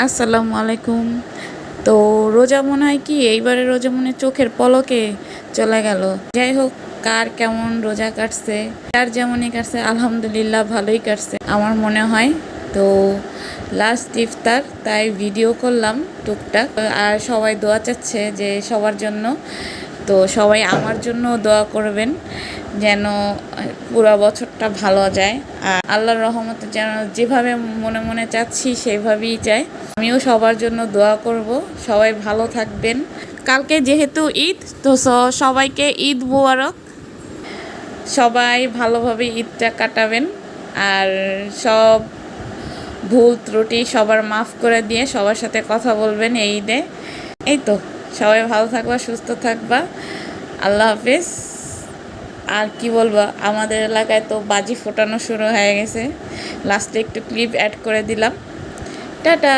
আসসালামু আলাইকুম। তো রোজা মনে হয় কি এইবারে রোজা মনে হয় চোখের পলকে চলে গেল। যাই হোক, কার কেমন রোজা কাটছে, যার যেমনই কাটছে আলহামদুলিল্লাহ ভালোই কাটছে আমার মনে হয়। তো লাস্ট ইফতার, তাই ভিডিও করলাম টুকটাক। আর সবাই দোয়া চাচ্ছে যে সবার জন্য। তো সবাই আমার জন্য দোয়া করবেন যেন পুরো বছরটা ভালো যায়। আর আল্লাহর রহমতে যেন যেভাবে মনে মনে চাচ্ছি সেভাবেই চাই। আমিও সবার জন্য দোয়া করব, সবাই ভালো থাকবেন। কালকে যেহেতু ঈদ, তো সবাইকে ঈদ মোবারক। সবাই ভালোভাবে ঈদটা কাটাবেন। আর সব ভুল ত্রুটি সবার মাফ করে দিয়ে সবার সাথে কথা বলবেন এই ঈদে। এই তো, সবাই ভালো থাকবা, সুস্থ থাকবা। আল্লাহ হাফিজ। আর কি বলবো, আমাদের এলাকায় তো বাজি ফোটানো শুরু হয়ে গেছে। লাস্টে একটু ক্লিপ অ্যাড করে দিলাম। টাটা।